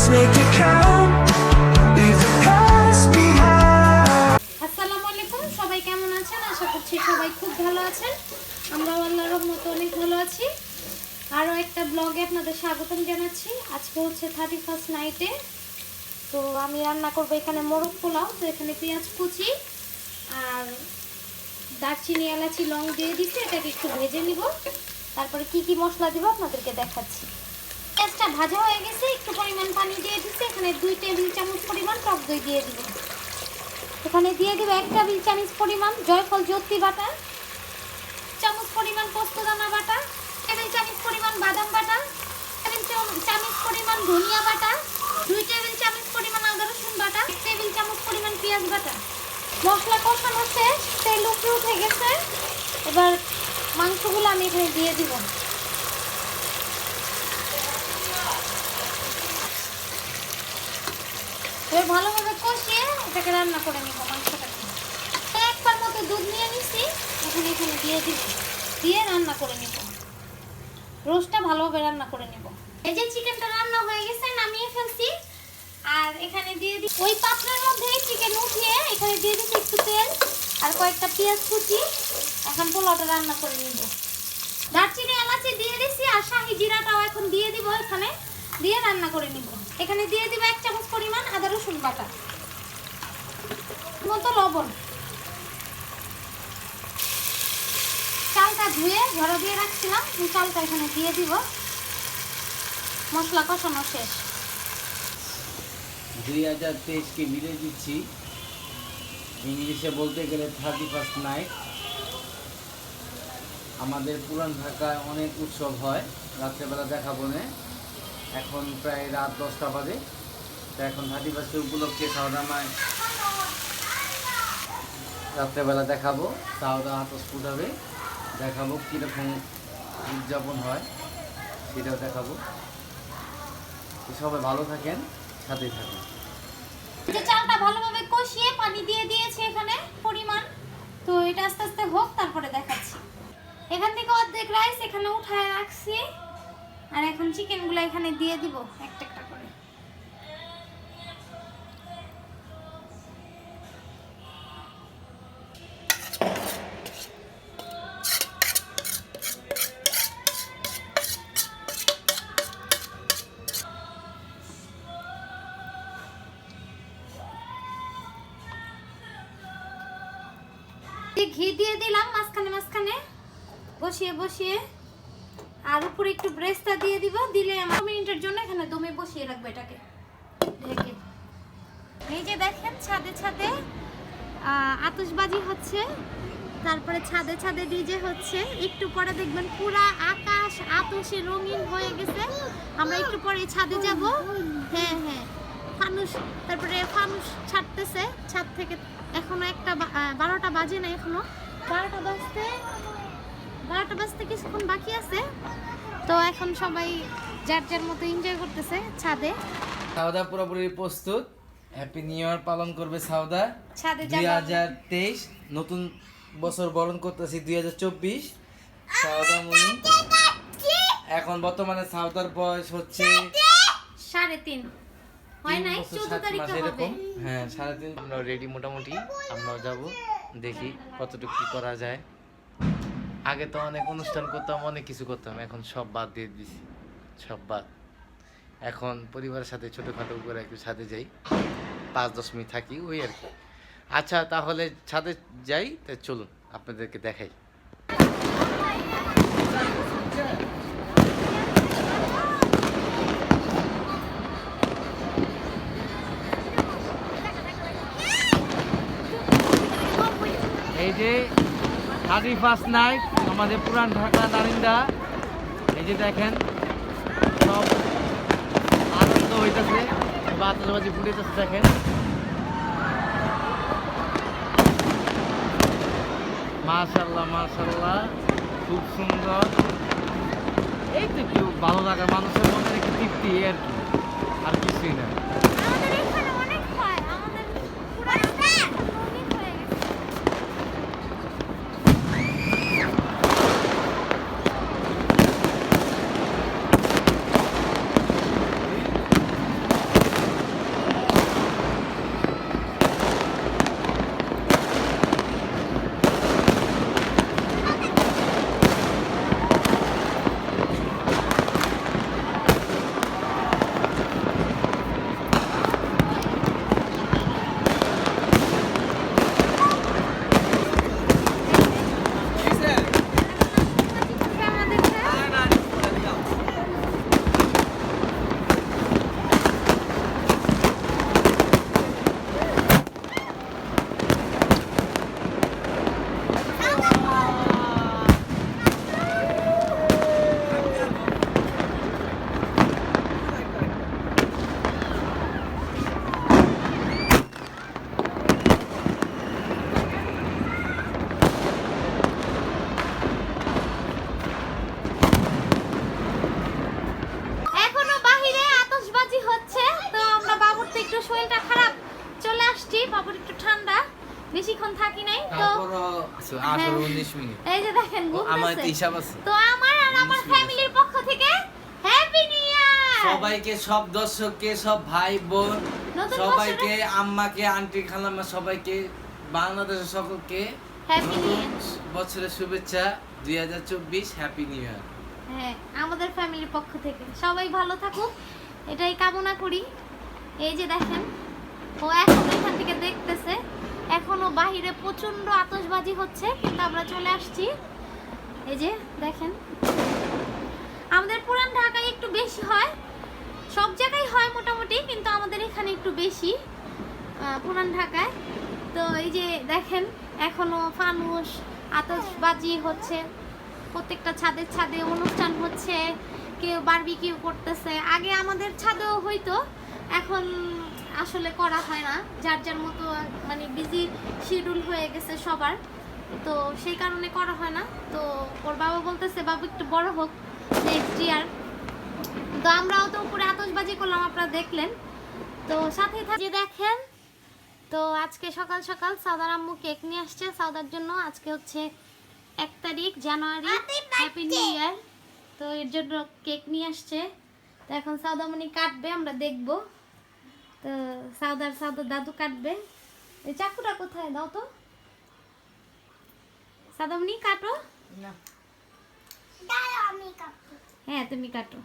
let's make it count. Leave the past behind. আসসালামু আলাইকুম, সবাই কেমন আছেন? আশা করছি সবাই খুব ভালো আছেন। আমরা আল্লাহর রহমতে অনেক ভালো আছি। আরও একটা ব্লগে আপনাদের স্বাগতম জানাচ্ছি। আজকে হচ্ছে 31st নাইটে। তো আমি রান্না করব এখানে মোরগ পোলাও। তো এখানে পেঁয়াজ কুচি আর দারচিনি এলাচি লং দিয়ে দিচ্ছি, এটাকে একটু ভেজে নিব। তারপরে কি কি মশলা দিব আপনাদেরকে দেখাচ্ছি। পেঁয়াজটা ভাজা হয়ে গেছে, একটু পরিমাণ পানি দিয়ে দিচ্ছি। এখানে 2 টেবিল চামচ পরিমাণ টক দই দিয়ে দিব। এখানে দিয়ে দিব 1 টেবিল চামচ পরিমাণ জয়ফল জ্যোতি বাটা, চামচ পরিমাণ পোস্তদানা বাটা, টেবিল চামচ পরিমাণ বাদাম বাটা, টেবিল চামচ পরিমাণ ধনিয়া বাটা, 2 টেবিল চামচ পরিমাণ আদা রসুন বাটা, 1 টেবিল চামচ পরিমাণ পেঁয়াজ বাটা। মশলা কষানো শেষ, তেল উপরে উঠে গেছে। এবার মাংসগুলো আমি এখানে দিয়ে দিব। এবার ভালোভাবে কষিয়ে এটাকে রান্না করে নিব। মাংসটাকে একবার মতো দুধ নিয়ে নিছি, এখানে দিয়ে দিব, দিয়ে রান্না করে নিব। রোস্টটা ভালোভাবে রান্না করে নিব। এই যে চিকেনটা রান্না হয়ে গেছে, নামিয়ে ফেলছি। আর এখানে দিয়ে দিই ওই পাত্রের মধ্যে চিকেন উঠিয়ে এখানে দিয়ে দিচ্ছি একটু তেল আর কয়েকটা পেঁয়াজ কুচি। এখন পোলাওটা রান্না করে নিব। দারচিনি এলাচি দিয়ে দিছি আর শাহি জিরাটাও এখন দিয়ে দিব। এখানে দিয়ে রান্না করে নিব। এখানে দিয়ে দিব 1 চামচ পরিমাণ আদা রসুন বাটা, মতো লবণ। চালটা ধুয়ে ঝরা দিয়ে রাখছিলাম, চালটা এখানে দিয়ে দিব। মশলা কষানো শেষ। 2023কে বিদায় দিচ্ছি। ইংলিশে বলতে গেলে 31st নাইট। আমাদের পুরান ঢাকায় অনেক উৎসব হয়, রাত্রেবেলা দেখাবো না। এখন প্রায় রাত 10টা বাজে। তো এখন 31st উপলক্ষে সাউদামায় রাত্রেবেলা দেখাবো। সাউদা আতস ফুটাবে, দেখাবো কীরকম উদযাপন হয় সেটাও দেখাবো। সবাই ভালো থাকেন, সাথেই থাকেন। যে চালটা ভালোভাবে কষিয়ে পানি দিয়ে দিয়েছি এখানে পরিমাণ। তো এটা আস্তে আস্তে হোক, তারপরে দেখাচ্ছি। এখান থেকে অর্ধেক রাইস এখানে উঠায় রাখছি। আর এখন চিকেনগুলো এখানে দিয়ে দিব একটা একটা করে। ঘি দিয়ে দিলাম মাঝখানে মাঝখানে বসিয়ে বসিয়ে। আর উপরে একটু ব্রেস্তা দিয়ে দিব। দিলে আমার 2 মিনিটের জন্য এখানে দমে বসিয়ে রাখবো এটাকে ঢেকে। এই যে দেখেন ছাদে ছাদে আতশবাজি হচ্ছে, তারপরে ছাদে ছাদে ডিজে হচ্ছে। একটু পরে দেখবেন পুরা আকাশ আতশে রঙিন হয়ে গেছে। আমরা একটু পরে ছাদে যাব। হ্যাঁ হ্যাঁ, ফানুস, তারপরে ফানুস ছাড়তেছে ছাদ থেকে। এখনো 12টা বাজে না, এখনো 12টা বাজতে কিছুক্ষণ বাকি আছে। তো এখন সবাই যার যার মতো এনজয় করতেছে ছাদে। সাউদা পুরোপুরি প্রস্তুত। হ্যাপি নিউ ইয়ার পালন করবে সাউদা। ছাদে 2023 নতুন বছর বরণ করতেছি 2024। সাউদা মুনি এখন বর্তমানে সাউদার বয়স হচ্ছে 3.5 হয় নাই, 14 তারিখে হবে। হ্যাঁ 3.5। আমরা রেডি মোটামুটি। আমরাও যাব, দেখি কতটুকু কি করা যায়। আগে তো অনেক অনুষ্ঠান করতাম, অনেক কিছু করতাম, এখন সব বাদ দিয়ে দিছি, সব বাদ। এখন পরিবারের সাথে ছোটোখাটো করে একটু ছাদে যাই, 5-10 মিনিট থাকি, ওই আর কি। আচ্ছা তাহলে ছাদে যাই, তাই চলুন আপনাদেরকে দেখাই। এই যে 31st নাইট আমাদের পুরান ঢাকা নারিন্দা। এই যে দেখেন সব আনন্দ হইতেছে, বাতাসবাজি ফুটেছে। দেখেন মাশাআল্লাহ মাশাআল্লাহ, খুব সুন্দর। এই তো একটু ভালো লাগা, মানুষের মধ্যে একটু তৃপ্তি, আর কি, আর কিছুই না। বেশিক্ষণ থাকি নাই তো তারপরও 19 মিনিট এই যে দেখেন আমার ঘুরতেছে। হিসাব আছে। তো আমার আর আমার ফ্যামিলির পক্ষ থেকে হ্যাপি নিউ ইয়ার সবাইকে, সব দর্শককে, সব ভাই বোন নতুন সবাইকে, আম্মাকে, আন্টি খালাম্মা সবাইকে, বাংলাদেশের সকলকে হ্যাপি নিউ নতুন ইয়ার। বছরের শুভেচ্ছা 2024 হ্যাপি নিউ ইয়ার। হ্যাঁ আমাদের ফ্যামিলির পক্ষ থেকে সবাই ভালো থাকুক এটাই কামনা করি। এই যে দেখেন ও এখন এখান থেকে দেখতেছে, এখনো বাহিরে প্রচন্ড আতশবাজি হচ্ছে কিন্তু আমরা চলে আসছি। এই যে দেখেন আমাদের পুরান ঢাকায় একটু বেশি হয়, সব জায়গায় হয় মোটামুটি, কিন্তু আমাদের এখানে একটু বেশি পুরান ঢাকায়। তো এই যে দেখেন এখনো ফানুস আতশবাজি হচ্ছে, প্রত্যেকটা ছাদে ছাদে অনুষ্ঠান হচ্ছে, কেউ বারবিকিউ করতেছে। আগে আমাদের ছাদেও হইতো, এখন আসলে করা হয় না, যার যার মতো মানে বিজি শিডিউল হয়ে গেছে সবার, তো সেই কারণে করা হয় না। তো ওর বাবা বলতেছে বাবু একটু বড় হোক নেক্সট ইয়ার। তো আমরাও তো উপরে আতশবাজি করলাম, আপনারা দেখলেন। তো সাথে যে দেখেন তো আজকে সকাল সকাল সাউদার আম্মু কেক নিয়ে আসছে সাউদার জন্য। আজকে হচ্ছে 1 তারিখ জানুয়ারি, হ্যাপি নিউ ইয়ার। তো এর জন্য কেক নিয়ে আসছে। তো এখন সাউদামণি কাটবে, আমরা দেখব। তো সাউদার দাদু কাটবে। এই চাকুটা কোথায় দাও তো, সাউদামণি কাটো। হ্যাঁ তুমি কাটো।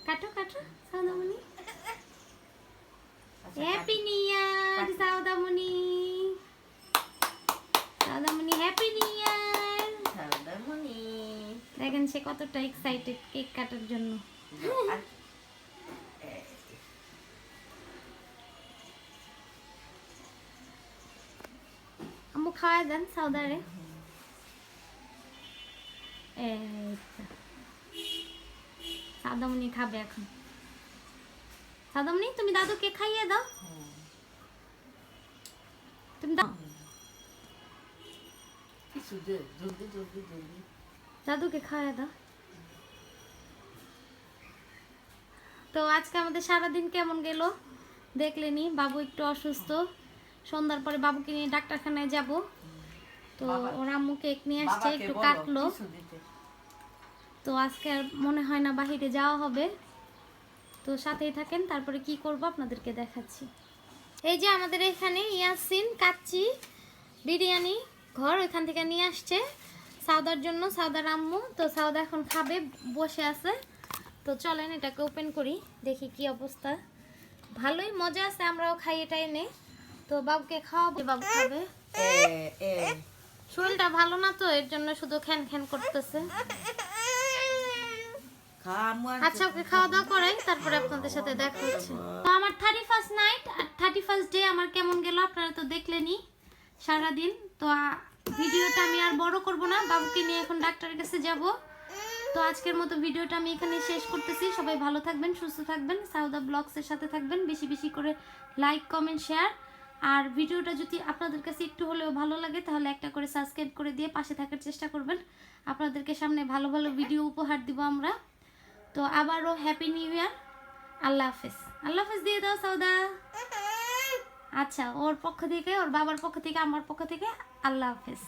কাটো কাটো Saudamini. Happy new year Saudamini, Saudamini happy new year. দেখেন সে কতটা এক্সাইটেড কেক কাটার জন্য। আম্মু খাওয়াই দেন সাউদারে। সাউদামণি খাবে এখন। সাউদামণি তুমি দাদুকে খাইয়ে দাও, তুমি দাও দাদুকে খাইয়ে দাও। তো আজকে আমাদের সারাদিন কেমন গেল দেখলেনি। বাবু একটু অসুস্থ, সন্ধ্যার পরে বাবুকে নিয়ে ডাক্তারখানায় যাব। তো ওর আম্মু কেক নিয়ে আসছে, একটু কাটলো। তো আজকে আর মনে হয় না বাহিরে যাওয়া হবে। তো সাথেই থাকেন, তারপরে কি করব আপনাদেরকে দেখাচ্ছি। এই যে আমাদের এখানে ইয়াসিন কাচ্চি বিরিয়ানি ঘর ওইখান থেকে নিয়ে আসছে সাউদার জন্য, সাউদার আম্মু। তো সাউদা এখন খাবে, বসে আছে। তো চলেন এটাকে ওপেন করি, দেখি কি অবস্থা। ভালোই মজা আছে, আমরাও খাই এটা এনে। তো বাবুকে খাওয়াবো, বাবু খাবে। শরীরটা ভালো না তো এর জন্য শুধু খ্যান খ্যান করতেছে। আচ্ছা ওকে খাওয়া দাওয়া করাই, তারপরে আপনাদের সাথে দেখা হচ্ছে। তো আমার 31st নাইট আর 31st ডে আমার কেমন গেল আপনারা তো দেখলেনই সারাদিন। তো ভিডিওটা আমি আর বড় করব না, বাবুকে নিয়ে এখন ডাক্তারের কাছে যাব। তো আজকের মতো ভিডিওটা আমি এখানে শেষ করতেছি। সবাই ভালো থাকবেন, সুস্থ থাকবেন, সাউদা ব্লগসের সাথে থাকবেন। বেশি বেশি করে লাইক কমেন্ট শেয়ার, আর ভিডিওটা যদি আপনাদের কাছে একটু হলেও ভালো লাগে তাহলে একটা করে সাবস্ক্রাইব করে দিয়ে পাশে থাকার চেষ্টা করবেন। আপনাদেরকে সামনে ভালো ভালো ভিডিও উপহার দিব আমরা। তো আবারও হ্যাপি নিউ ইয়ার। আল্লাহ হাফেজ। আল্লাহ হাফেজ দিয়ে দাও সাউদা। আচ্ছা ওর পক্ষ থেকে, ওর বাবার পক্ষ থেকে, আমার পক্ষ থেকে আল্লাহ হাফেজ।